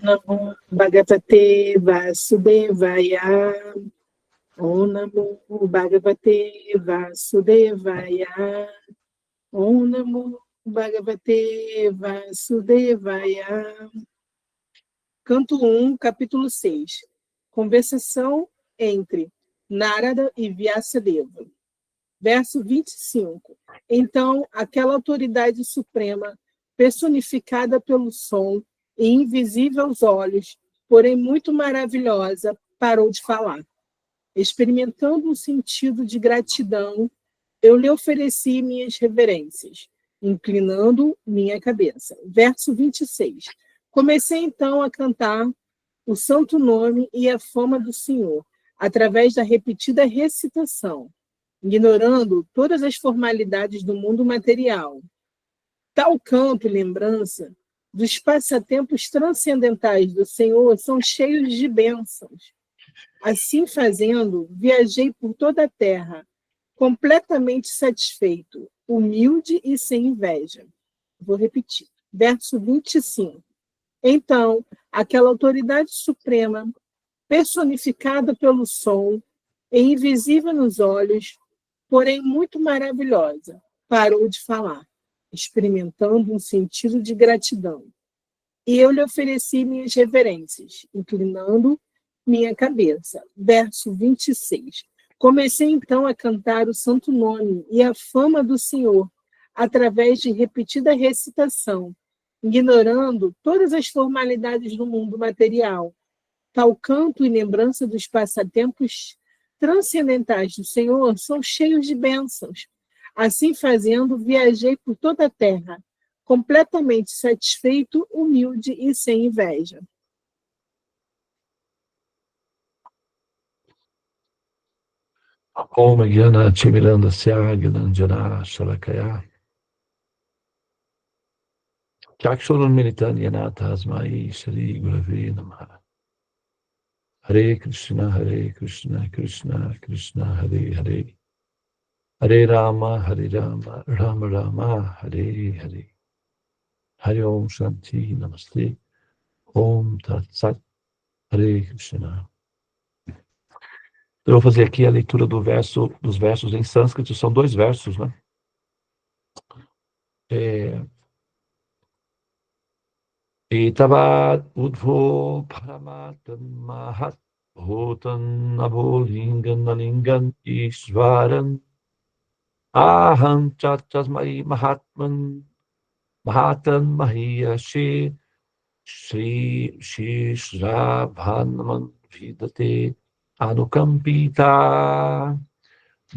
Namo Bhagavate Vasudevaya. Om Namo Bhagavate Vasudevaya. Om Namo Bhagavate Vasudevaya. Canto 1, capítulo 6. Conversação entre Narada e Vyasadeva. Verso 25. Então, aquela autoridade suprema, personificada pelo som e invisível aos olhos, porém muito maravilhosa, parou de falar. Experimentando um sentido de gratidão, eu lhe ofereci minhas reverências, inclinando minha cabeça. Verso 26. Comecei então a cantar o santo nome e a fama do Senhor, através da repetida recitação, ignorando todas as formalidades do mundo material. Tal canto e lembrança dos passatempos transcendentais do Senhor são cheios de bênçãos. Assim fazendo, viajei por toda a terra, completamente satisfeito, humilde e sem inveja. Vou repetir. Verso 25. Então, aquela autoridade suprema, personificada pelo som e invisível nos olhos, porém muito maravilhosa, parou de falar, experimentando um sentido de gratidão. E eu lhe ofereci minhas reverências, inclinando minha cabeça. Verso 26. Comecei então a cantar o santo nome e a fama do Senhor, através de repetida recitação, ignorando todas as formalidades do mundo material. Tal canto e lembrança dos passatempos transcendentais do Senhor são cheios de bênçãos. Assim fazendo, viajei por toda a terra, completamente satisfeito, humilde e sem inveja. Om Gyana Chimirandasya Gyananjana Shalakaya Chakshurun Militan Yanata Asmai Shri Gurave Namaha. Hare Krishna, Krishna Krishna, Hare Hare. Hare Rama, Rama Rama, Hare Hare. Hare Om Shanti Namaste. Om Tat Sat. Hare Krishna. Eu vou fazer aqui a leitura dos versos em sânscrito. São 2 versos, né? Etavad udvo paramatam mahat bhutan abholingan nalingan ishvaran aham chatasmai mahatan mahiyashi shri shishravanman vidate anukampita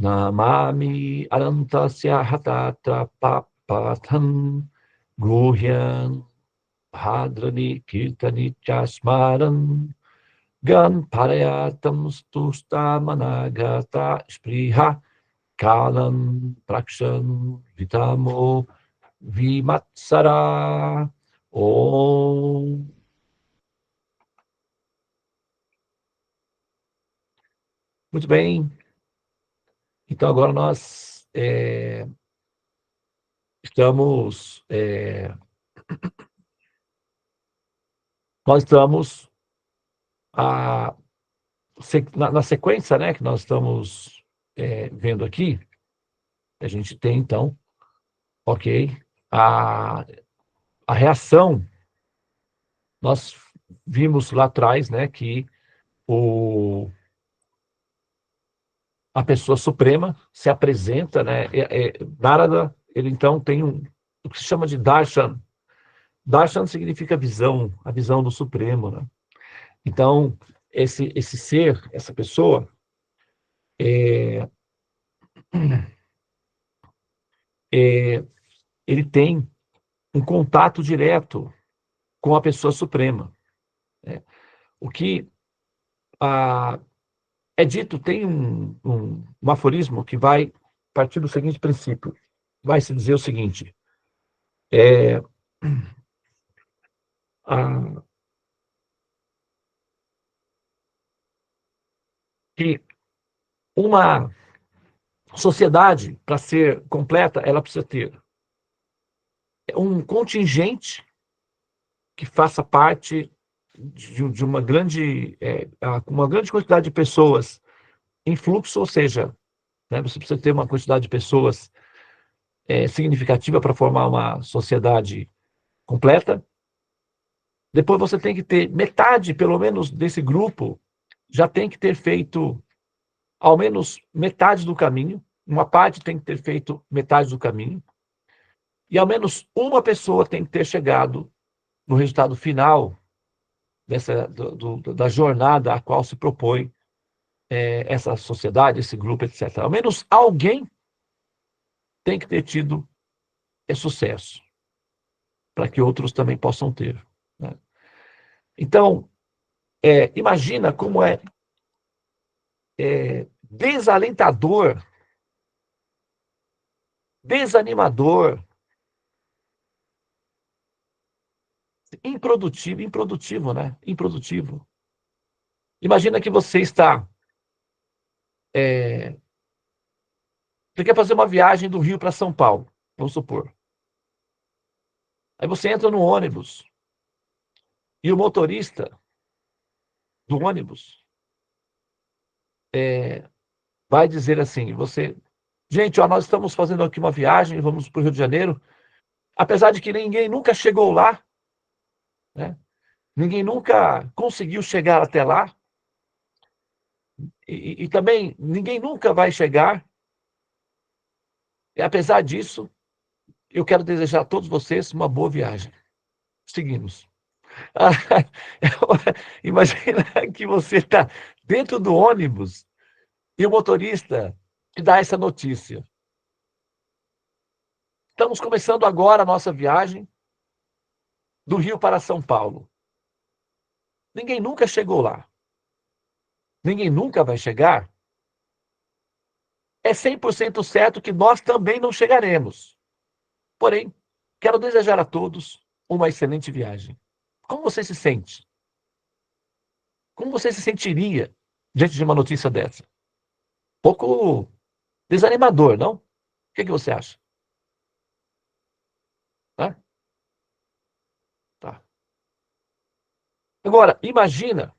namami alantasya hatatra papatan guhyan Bhadrani Kirtani Chasmaran Gan Parayatam Stusta Managata Spriha Kalam Prakshan Vitamo Vimatsara Om. Muito bem. Então agora nós estamos na sequência, né, que nós estamos vendo aqui. A gente tem, então, a reação. Nós vimos lá atrás, né, que a pessoa suprema se apresenta, né, Narada, ele então tem o que se chama de darshan. Darshan significa visão, a visão do Supremo, né? Então, esse ser, essa pessoa, ele tem um contato direto com a pessoa suprema, né? O que é dito, tem um aforismo que vai partir do seguinte princípio. Vai se dizer o seguinte, que uma sociedade, para ser completa, ela precisa ter um contingente que faça parte de uma grande quantidade de pessoas em fluxo, ou seja, né, você precisa ter uma quantidade de pessoas significativa para formar uma sociedade completa. Depois você tem que ter metade, pelo menos, desse grupo já tem que ter feito ao menos metade do caminho. Uma parte tem que ter feito metade do caminho. E ao menos uma pessoa tem que ter chegado no resultado final da jornada a qual se propõe essa sociedade, esse grupo, etc. Ao menos alguém tem que ter tido sucesso, para que outros também possam ter. Né? Então, imagina como é desalentador, desanimador, improdutivo, né? Improdutivo. Imagina que você quer fazer uma viagem do Rio para São Paulo, vamos supor. Aí você entra no ônibus e o motorista do ônibus vai dizer assim, gente, ó, nós estamos fazendo aqui uma viagem, vamos para o Rio de Janeiro, apesar de que ninguém nunca chegou lá, né? Ninguém nunca conseguiu chegar até lá, e também ninguém nunca vai chegar, e apesar disso, eu quero desejar a todos vocês uma boa viagem. Seguimos. Imagina que você está dentro do ônibus e o motorista te dá essa notícia. Estamos começando agora a nossa viagem do Rio para São Paulo. Ninguém nunca chegou lá. Ninguém nunca vai chegar. É 100% certo que nós também não chegaremos. Porém, quero desejar a todos uma excelente viagem. Como você se sente? Como você se sentiria diante de uma notícia dessa? Pouco desanimador, não? O que você acha? Tá? Tá. Agora, imagina,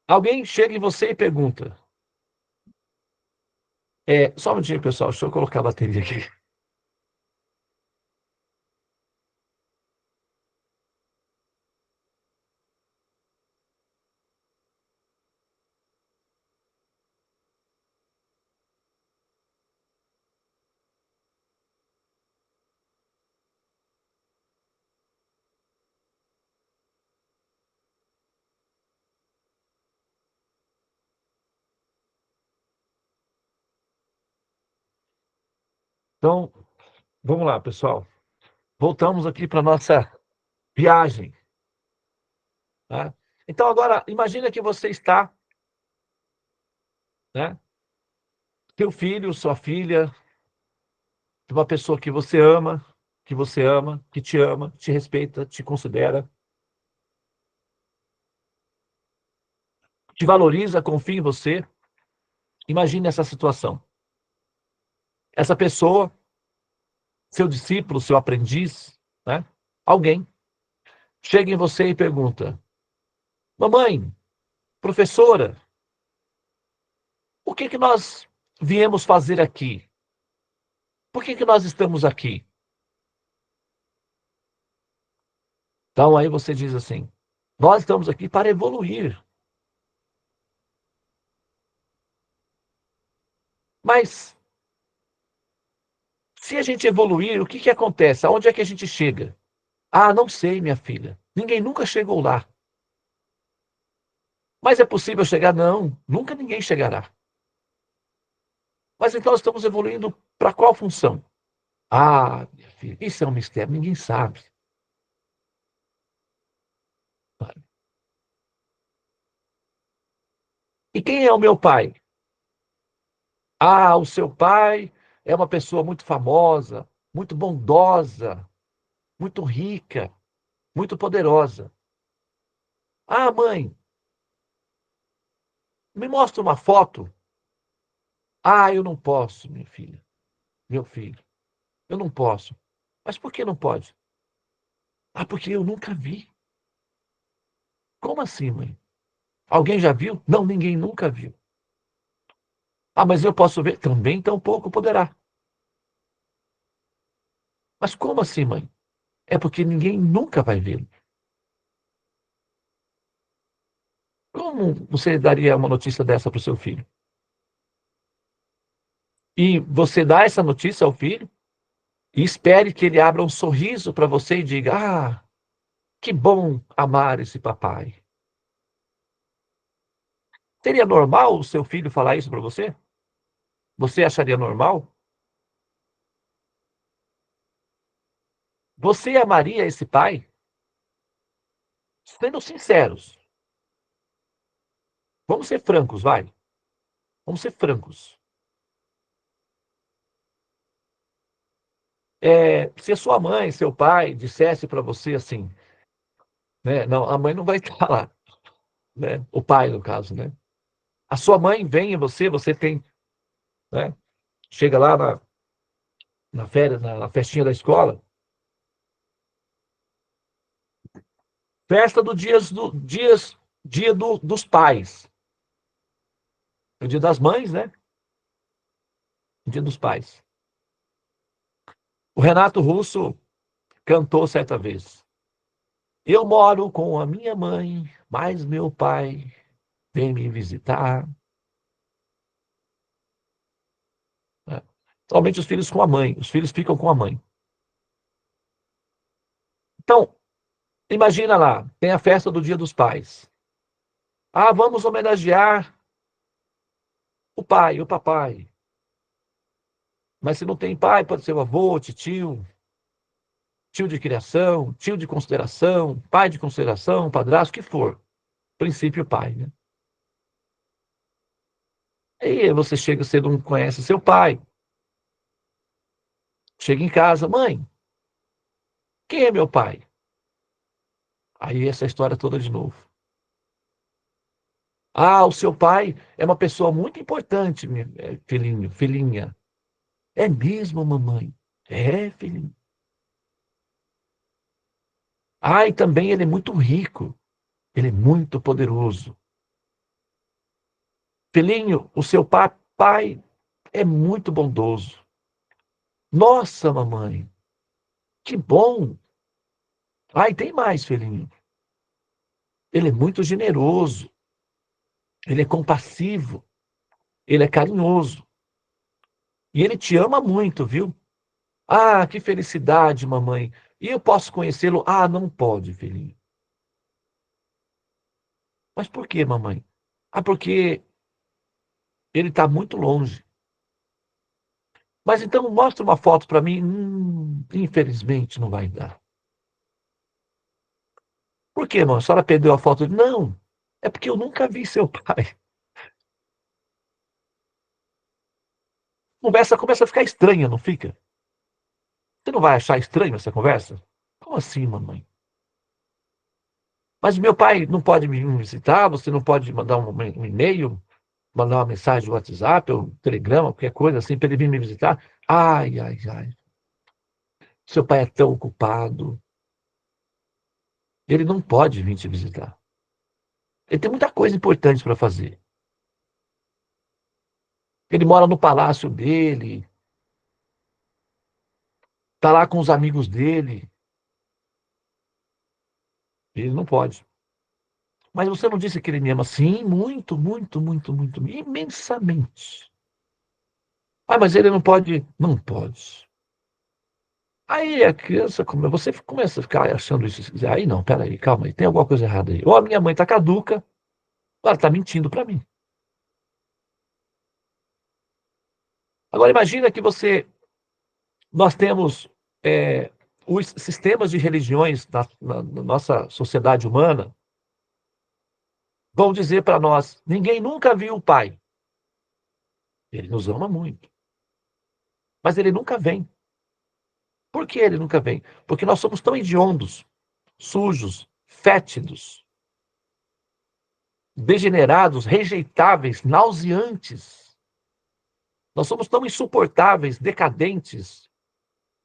alguém chega em você e pergunta. Só um minutinho, pessoal, deixa eu colocar a bateria aqui. Então, vamos lá, pessoal. Voltamos aqui para a nossa viagem. Tá? Então, agora, imagina que você está, né? Teu filho, sua filha, de uma pessoa que te ama, te respeita, te considera, te valoriza, confia em você. Imagine essa situação. Essa pessoa, seu discípulo, seu aprendiz, né? Alguém, chega em você e pergunta: Mamãe, professora, o que que nós viemos fazer aqui? Por que que nós estamos aqui? Então aí você diz assim: nós estamos aqui para evoluir. Mas se a gente evoluir, o que que acontece? Aonde é que a gente chega? Ah, não sei, minha filha. Ninguém nunca chegou lá. Mas é possível chegar? Não, nunca ninguém chegará. Mas então nós estamos evoluindo para qual função? Ah, minha filha, isso é um mistério, ninguém sabe. E quem é o meu pai? Ah, o seu pai é uma pessoa muito famosa, muito bondosa, muito rica, muito poderosa. Ah, mãe, me mostra uma foto. Ah, eu não posso, minha filha, meu filho. Eu não posso. Mas por que não pode? Ah, porque eu nunca vi. Como assim, mãe? Alguém já viu? Não, ninguém nunca viu. Ah, mas eu posso ver? Também tampouco poderá. Mas como assim, mãe? É porque ninguém nunca vai vê-lo. Como você daria uma notícia dessa para o seu filho? E você dá essa notícia ao filho e espere que ele abra um sorriso para você e diga: Ah, que bom amar esse papai. Seria normal o seu filho falar isso para você? Você acharia normal? Você amaria esse pai? Sendo sinceros, vamos ser francos, vai. Vamos ser francos. Se a sua mãe, seu pai dissesse para você assim, né? Não, a mãe não vai estar lá, né? O pai, no caso, né? A sua mãe vem em você, você tem, né? Chega lá na férias, na festinha da escola, festa dos pais, o dia das mães, né? O dia dos pais. O Renato Russo cantou certa vez: Eu moro com a minha mãe, mas meu pai vem me visitar. Né? Somente os filhos com a mãe, os filhos ficam com a mãe. Então, imagina lá, tem a festa do Dia dos Pais. Ah, vamos homenagear o pai, o papai. Mas se não tem pai, pode ser o avô, tio, tio de criação, tio de consideração, pai de consideração, padrasto, o que for. Princípio, pai, né? Aí você chega, você não conhece seu pai. Chega em casa, mãe, quem é meu pai? Aí essa história toda de novo. Ah, o seu pai é uma pessoa muito importante, filhinho, filhinha. É mesmo, mamãe? É, filhinho. Ah, e também ele é muito rico. Ele é muito poderoso. Filhinho, o seu pai é muito bondoso. Nossa, mamãe, que bom. Ah, e tem mais, filhinho. Ele é muito generoso. Ele é compassivo. Ele é carinhoso. E ele te ama muito, viu? Ah, que felicidade, mamãe. E eu posso conhecê-lo? Ah, não pode, filhinho. Mas por quê, mamãe? Ah, porque ele está muito longe. Mas então mostra uma foto para mim. Infelizmente não vai dar. Por quê, irmão? A senhora perdeu a foto? Não, é porque eu nunca vi seu pai. A conversa começa a ficar estranha, não fica? Você não vai achar estranho essa conversa? Como assim, mamãe? Mas meu pai não pode me visitar, você não pode mandar um e-mail, mandar uma mensagem no WhatsApp, ou telegrama, qualquer coisa assim, para ele vir me visitar? Ai, ai, ai. Seu pai é tão ocupado. Ele não pode vir te visitar. Ele tem muita coisa importante para fazer. Ele mora no palácio dele, está lá com os amigos dele. Ele não pode. Mas você não disse que ele me ama? Sim, muito, muito, muito, muito, imensamente. Ah, mas ele não pode. Não pode. Aí a criança, você começa a ficar achando isso. Aí não, peraí, calma aí, tem alguma coisa errada aí. Ou a minha mãe tá caduca, ou ela tá mentindo para mim. Agora imagina que nós temos os sistemas de religiões na nossa sociedade humana vão dizer para nós: ninguém nunca viu o Pai. Ele nos ama muito, mas ele nunca vem. Por que ele nunca vem? Porque nós somos tão hediondos, sujos, fétidos, degenerados, rejeitáveis, nauseantes. Nós somos tão insuportáveis, decadentes.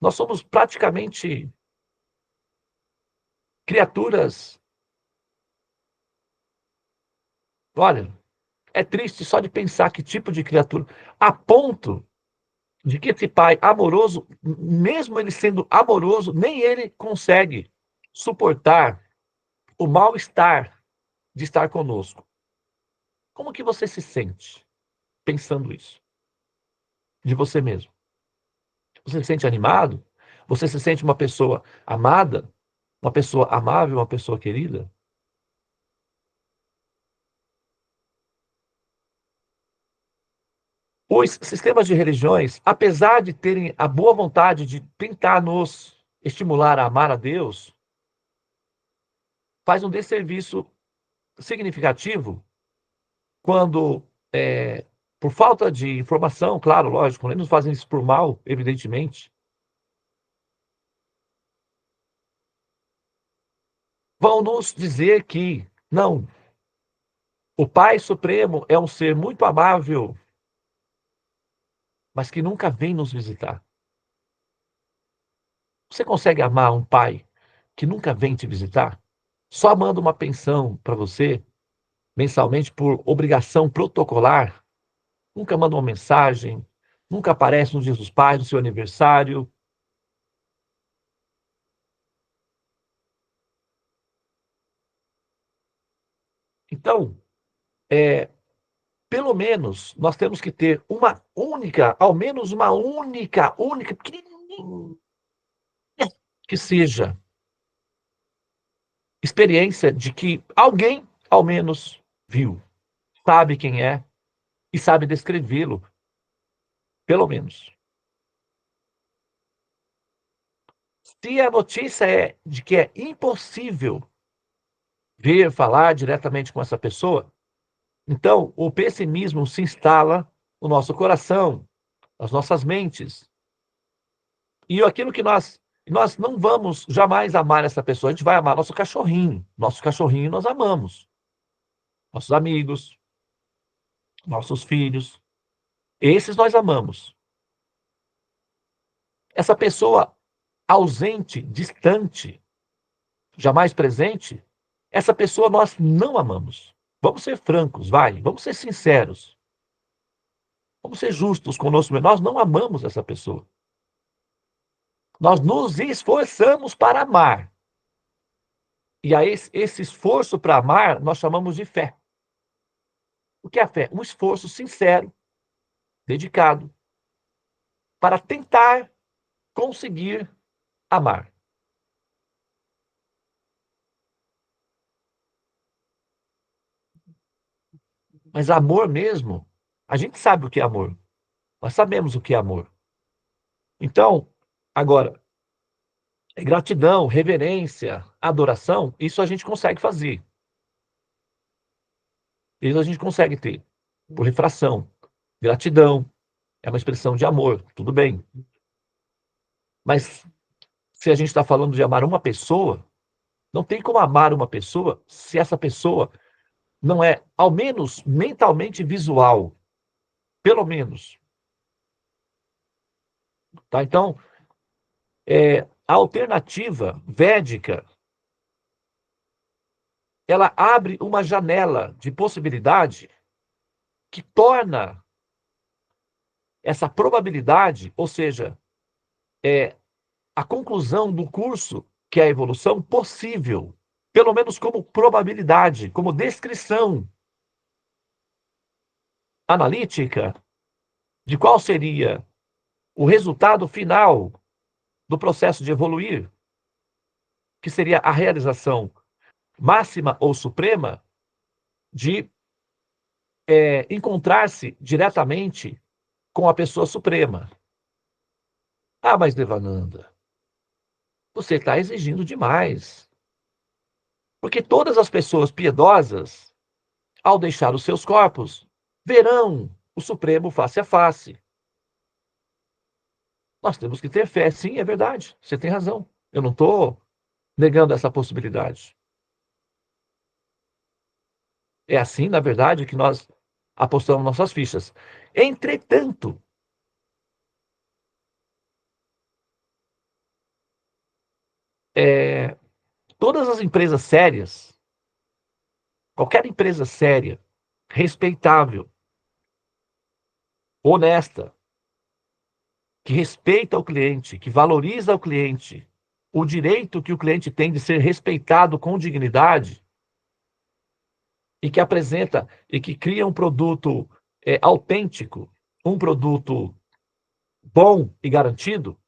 Nós somos praticamente criaturas Olha, é triste só de pensar que tipo de criatura, a ponto de que esse pai amoroso, mesmo ele sendo amoroso, nem ele consegue suportar o mal-estar de estar conosco. Como que você se sente pensando isso de você mesmo? Você se sente animado? Você se sente uma pessoa amada? Uma pessoa amável, uma pessoa querida? Os sistemas de religiões, apesar de terem a boa vontade de tentar nos estimular a amar a Deus, faz um desserviço significativo quando, por falta de informação, claro, lógico, eles não fazem isso por mal, evidentemente, vão nos dizer que não, o Pai Supremo é um ser muito amável, mas que nunca vem nos visitar. Você consegue amar um pai que nunca vem te visitar? Só manda uma pensão para você mensalmente por obrigação protocolar? Nunca manda uma mensagem? Nunca aparece no Dia dos Pais, no seu aniversário? Então, é, pelo menos, nós temos que ter uma única, ao menos uma única, pequenininha que seja, experiência de que alguém, ao menos, viu, sabe quem é e sabe descrevê-lo, pelo menos. Se a notícia é de que é impossível ver, falar diretamente com essa pessoa, então o pessimismo se instala no nosso coração, nas nossas mentes. E aquilo que nós não vamos jamais amar essa pessoa, a gente vai amar nosso cachorrinho. Nosso cachorrinho nós amamos. Nossos amigos, nossos filhos, esses nós amamos. Essa pessoa ausente, distante, jamais presente, essa pessoa nós não amamos. Vamos ser francos, vai, vamos ser sinceros. Vamos ser justos conosco, nós não amamos essa pessoa. Nós nos esforçamos para amar. E a esse esforço para amar, nós chamamos de fé. O que é a fé? Um esforço sincero, dedicado, para tentar conseguir amar. Mas amor mesmo, a gente sabe o que é amor. Nós sabemos o que é amor. Então, agora, gratidão, reverência, adoração, isso a gente consegue fazer. Isso a gente consegue ter, por refração. Gratidão é uma expressão de amor, tudo bem. Mas se a gente está falando de amar uma pessoa, não tem como amar uma pessoa se essa pessoa não é, ao menos, mentalmente visual. Pelo menos. Tá? Então, a alternativa védica, ela abre uma janela de possibilidade que torna essa probabilidade, ou seja, a conclusão do curso, que é a evolução, possível, pelo menos como probabilidade, como descrição analítica de qual seria o resultado final do processo de evoluir, que seria a realização máxima ou suprema de encontrar-se diretamente com a pessoa suprema. Ah, mas Devananda, você está exigindo demais. Porque todas as pessoas piedosas, ao deixar os seus corpos, verão o Supremo face a face. Nós temos que ter fé, sim, é verdade. Você tem razão. Eu não estou negando essa possibilidade. É assim, na verdade, que nós apostamos nossas fichas. Entretanto, todas as empresas sérias, qualquer empresa séria, respeitável, honesta, que respeita o cliente, que valoriza o cliente, o direito que o cliente tem de ser respeitado com dignidade, e que apresenta e que cria um produto autêntico, um produto bom e garantido,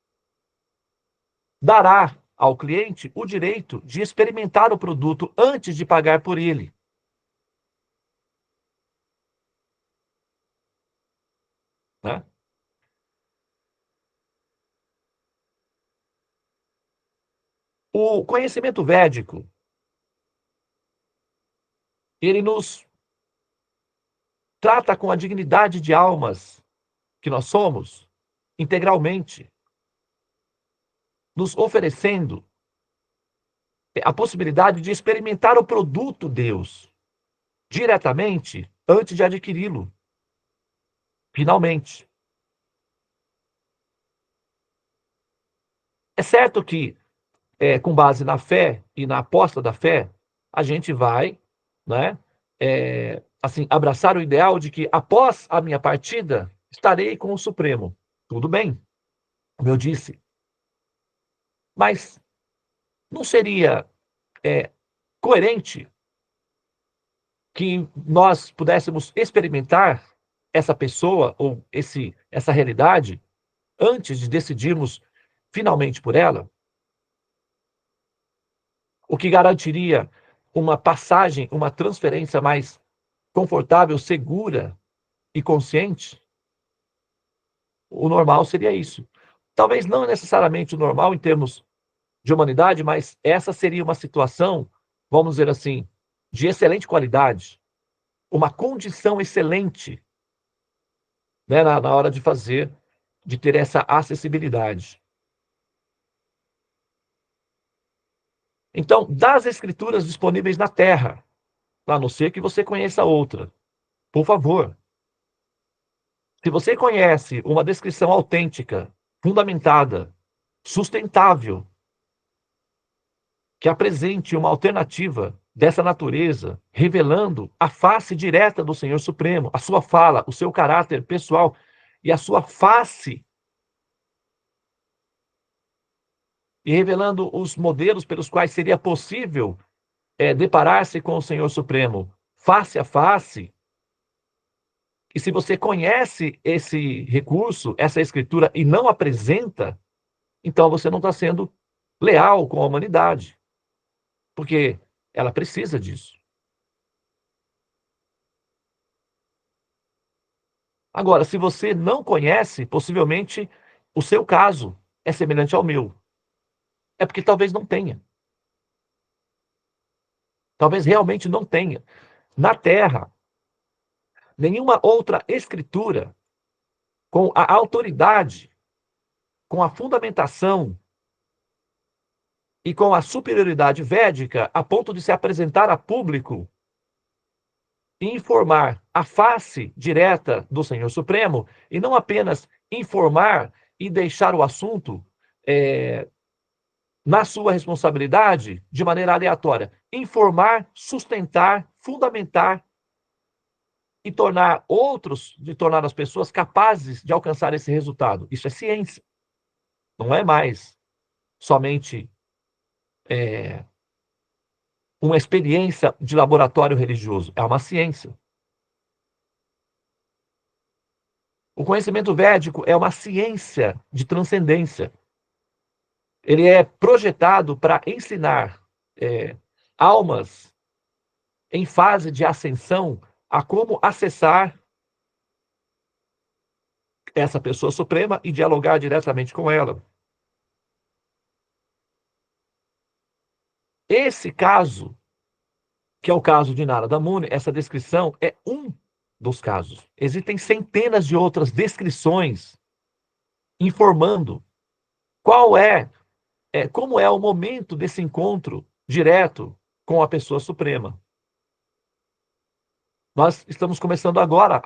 dará ao cliente o direito de experimentar o produto antes de pagar por ele. Né? O conhecimento védico, ele nos trata com a dignidade de almas que nós somos, integralmente, nos oferecendo a possibilidade de experimentar o produto Deus diretamente antes de adquiri-lo, finalmente. É certo que, com base na fé e na aposta da fé, a gente vai, né, assim, abraçar o ideal de que após a minha partida estarei com o Supremo. Tudo bem, como eu disse. Mas não seria coerente que nós pudéssemos experimentar essa pessoa ou essa realidade antes de decidirmos finalmente por ela? O que garantiria uma passagem, uma transferência mais confortável, segura e consciente? O normal seria isso. Talvez não necessariamente o normal em termos de humanidade, mas essa seria uma situação, vamos dizer assim, de excelente qualidade, uma condição excelente, né, na hora de fazer, de ter essa acessibilidade. Então, das escrituras disponíveis na Terra, a não ser que você conheça outra, por favor, se você conhece uma descrição autêntica, fundamentada, sustentável, que apresente uma alternativa dessa natureza, revelando a face direta do Senhor Supremo, a sua fala, o seu caráter pessoal e a sua face, e revelando os modelos pelos quais seria possível deparar-se com o Senhor Supremo face a face. E se você conhece esse recurso, essa escritura, e não apresenta, então você não está sendo leal com a humanidade, porque ela precisa disso. Agora, se você não conhece, possivelmente o seu caso é semelhante ao meu. É porque talvez não tenha. Talvez realmente não tenha. Na Terra, nenhuma outra escritura com a autoridade, com a fundamentação e com a superioridade védica a ponto de se apresentar a público e informar a face direta do Senhor Supremo, e não apenas informar e deixar o assunto na sua responsabilidade de maneira aleatória. Informar, sustentar, fundamentar e tornar as pessoas capazes de alcançar esse resultado. Isso é ciência. Não é mais somente uma experiência de laboratório religioso. É uma ciência. O conhecimento védico é uma ciência de transcendência. Ele é projetado para ensinar almas em fase de ascensão a como acessar essa pessoa suprema e dialogar diretamente com ela. Esse caso, que é o caso de Narada Muni, essa descrição é um dos casos. Existem centenas de outras descrições informando como é o momento desse encontro direto com a pessoa suprema. Nós estamos começando agora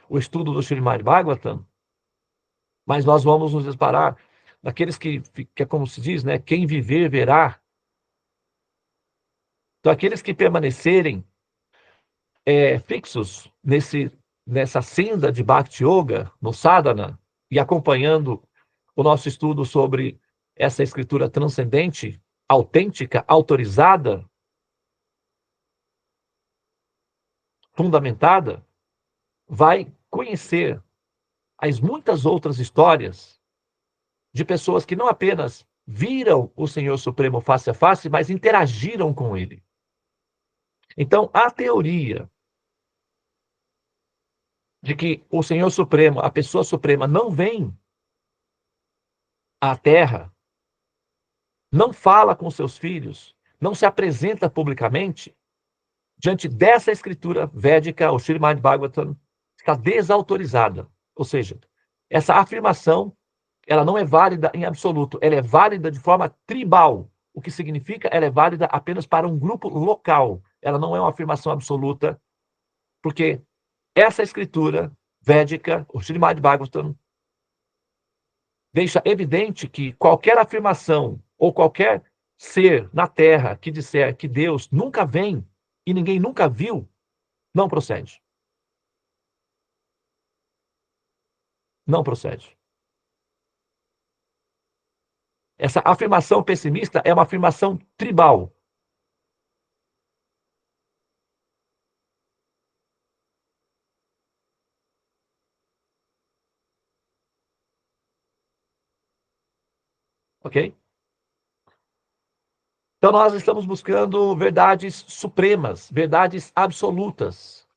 o estudo do Srimad Bhagavatam, mas nós vamos nos deparar daqueles que é como se diz, né? Quem viver, verá. Então, aqueles que permanecerem fixos nessa senda de Bhakti Yoga, no sadhana, e acompanhando o nosso estudo sobre essa escritura transcendente, autêntica, autorizada, fundamentada, vai conhecer as muitas outras histórias de pessoas que não apenas viram o Senhor Supremo face a face, mas interagiram com ele. Então, a teoria de que o Senhor Supremo, a pessoa suprema, não vem à Terra, não fala com seus filhos, não se apresenta publicamente, diante dessa escritura védica, o Srimad Bhagavatam, está desautorizada. Ou seja, essa afirmação, ela não é válida em absoluto, ela é válida de forma tribal. O que significa ela é válida apenas para um grupo local. Ela não é uma afirmação absoluta, porque essa escritura védica, o Srimad Bhagavatam, deixa evidente que qualquer afirmação ou qualquer ser na Terra que disser que Deus nunca vem e ninguém nunca viu, não procede. Não procede. Essa afirmação pessimista é uma afirmação tribal. Ok? Então, nós estamos buscando verdades supremas, verdades absolutas.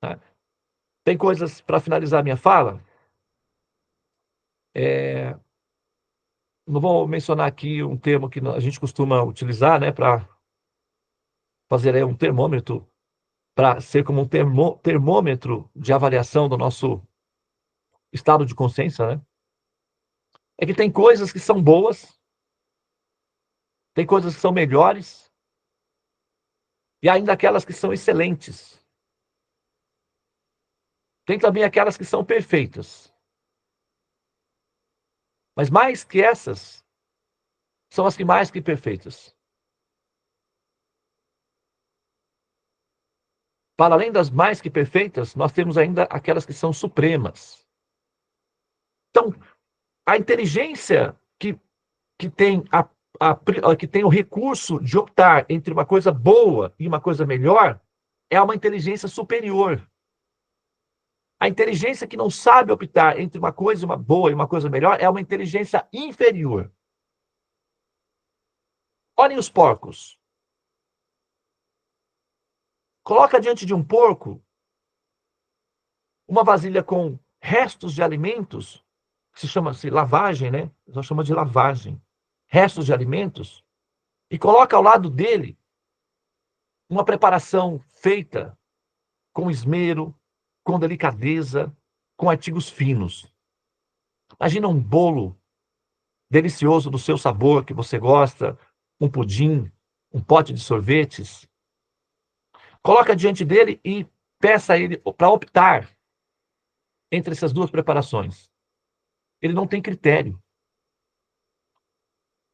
Tá? Tem coisas, para finalizar minha fala, não vou mencionar aqui um termo que a gente costuma utilizar, né, para fazer aí um termômetro, para ser como um termômetro de avaliação do nosso estado de consciência, né? É que tem coisas que são boas, tem coisas que são melhores, e ainda aquelas que são excelentes. Tem também aquelas que são perfeitas. Mas mais que essas, são as que mais que perfeitas. Para além das mais que perfeitas, nós temos ainda aquelas que são supremas. Então, a inteligência que tem que tem o recurso de optar entre uma coisa boa e uma coisa melhor é uma inteligência superior. A inteligência que não sabe optar entre uma coisa boa e uma coisa melhor é uma inteligência inferior. Olhem os porcos. Coloca diante de um porco uma vasilha com restos de alimentos, que se chama-se lavagem, né? Nós chamamos de lavagem. Restos de alimentos, e coloca ao lado dele uma preparação feita com esmero, com delicadeza, com artigos finos. Imagina um bolo delicioso do seu sabor que você gosta, um pudim, um pote de sorvetes. Coloca diante dele e peça a ele para optar entre essas duas preparações. Ele não tem critério.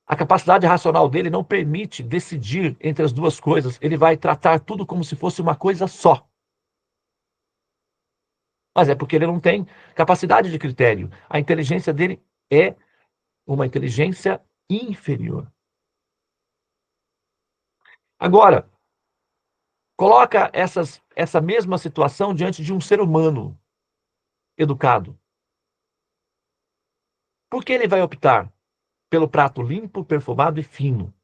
A capacidade racional dele não permite decidir entre as duas coisas. Ele vai tratar tudo como se fosse uma coisa só. Mas é porque ele não tem capacidade de critério. A inteligência dele é uma inteligência inferior. Agora, coloca essa mesma situação diante de um ser humano educado. Por que ele vai optar pelo prato limpo, perfumado e fino?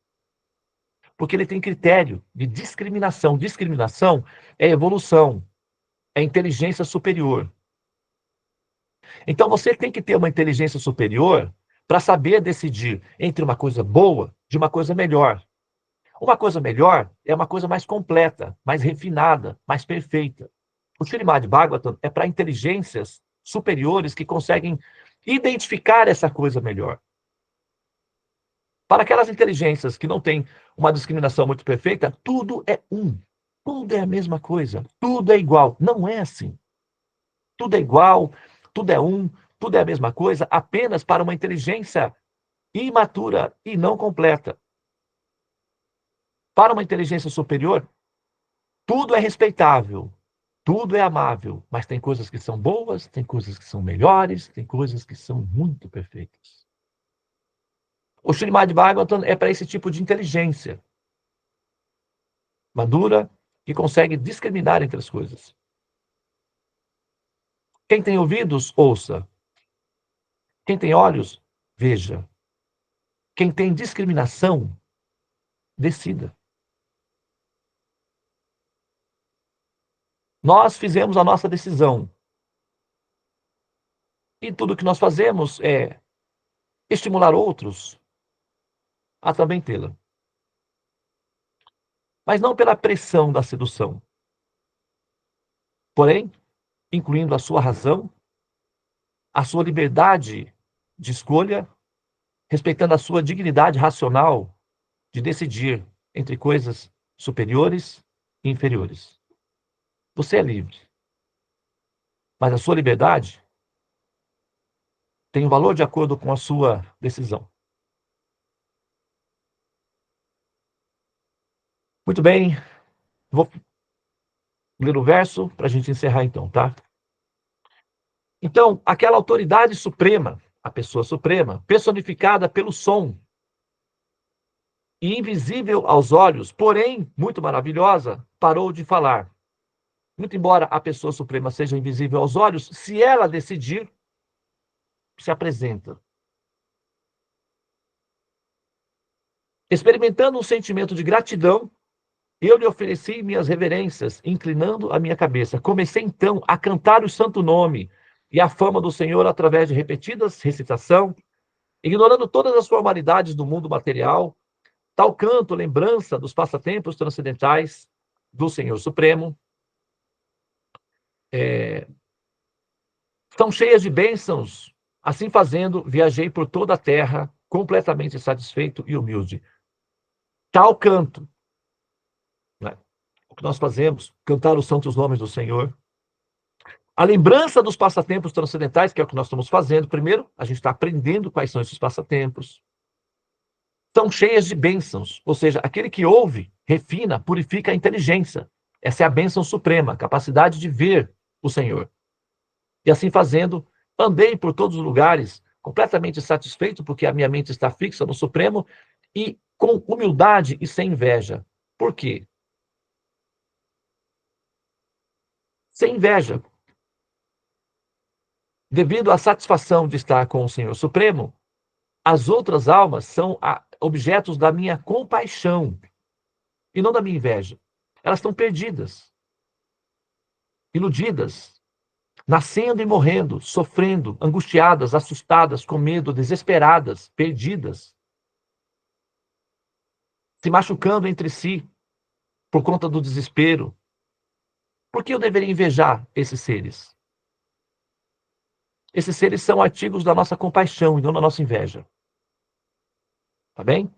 Porque ele tem critério de discriminação. Discriminação é evolução, é inteligência superior. Então você tem que ter uma inteligência superior para saber decidir entre uma coisa boa de uma coisa melhor. Uma coisa melhor é uma coisa mais completa, mais refinada, mais perfeita. O Srimad Bhagavatam é para inteligências superiores que conseguem identificar essa coisa melhor. Para aquelas inteligências que não têm uma discriminação muito perfeita, tudo é um. Tudo é a mesma coisa. Tudo é igual. Não é assim. Tudo é igual, tudo é um, tudo é a mesma coisa, apenas para uma inteligência imatura e não completa. Para uma inteligência superior, tudo é respeitável, tudo é amável, mas tem coisas que são boas, tem coisas que são melhores, tem coisas que são muito perfeitas. O Srimad Bhagavatam é para esse tipo de inteligência madura que consegue discriminar entre as coisas. Quem tem ouvidos, ouça. Quem tem olhos, veja. Quem tem discriminação, decida. Nós fizemos a nossa decisão. E tudo que nós fazemos é estimular outros a também tê-la. Mas não pela pressão da sedução. Porém, incluindo a sua razão, a sua liberdade de escolha, respeitando a sua dignidade racional de decidir entre coisas superiores e inferiores. Você é livre. Mas a sua liberdade tem um valor de acordo com a sua decisão. Muito bem, vou ler o verso para a gente encerrar então, tá? Então, aquela autoridade suprema, a pessoa suprema, personificada pelo som, e invisível aos olhos, porém muito maravilhosa, parou de falar. Muito embora a pessoa suprema seja invisível aos olhos, se ela decidir, se apresenta. Experimentando um sentimento de gratidão, eu lhe ofereci minhas reverências, inclinando a minha cabeça. Comecei então a cantar o santo nome e a fama do Senhor através de repetidas recitação, ignorando todas as formalidades do mundo material. Tal canto, lembrança dos passatempos transcendentais do Senhor Supremo, são cheias de bênçãos. Assim fazendo, viajei por toda a terra, completamente satisfeito e humilde. Tal canto, né? O que nós fazemos, cantar os santos nomes do Senhor. A lembrança dos passatempos transcendentais, que é o que nós estamos fazendo. Primeiro, a gente está aprendendo quais são esses passatempos. São cheias de bênçãos, ou seja, aquele que ouve, refina, purifica a inteligência. Essa é a bênção suprema, a capacidade de ver o Senhor. E assim fazendo, andei por todos os lugares, completamente satisfeito, porque a minha mente está fixa no Supremo, e com humildade e sem inveja. Por quê? Sem inveja. Devido à satisfação de estar com o Senhor Supremo, as outras almas são objetos da minha compaixão e não da minha inveja. Elas estão perdidas, iludidas, nascendo e morrendo, sofrendo, angustiadas, assustadas, com medo, desesperadas, perdidas, se machucando entre si por conta do desespero. Por que eu deveria invejar esses seres? Esses seres são artigos da nossa compaixão e não da nossa inveja. Tá bem?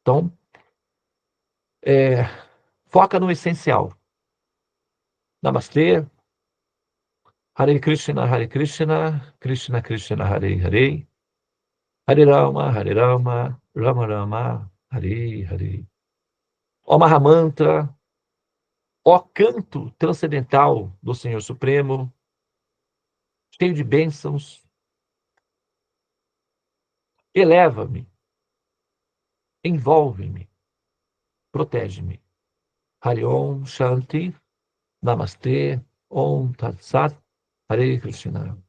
Então, foca no essencial. Namastê. Hare Krishna, Krishna Krishna, Hare Hare. Hare Rama, Rama Rama, Hare Hare. Ó Mahamantra, ó canto transcendental do Senhor Supremo, cheio de bênçãos, eleva-me, envolve-me, protege-me. Hare Om Shanti, Namastê, Om Tat Sat, Hare Krishna.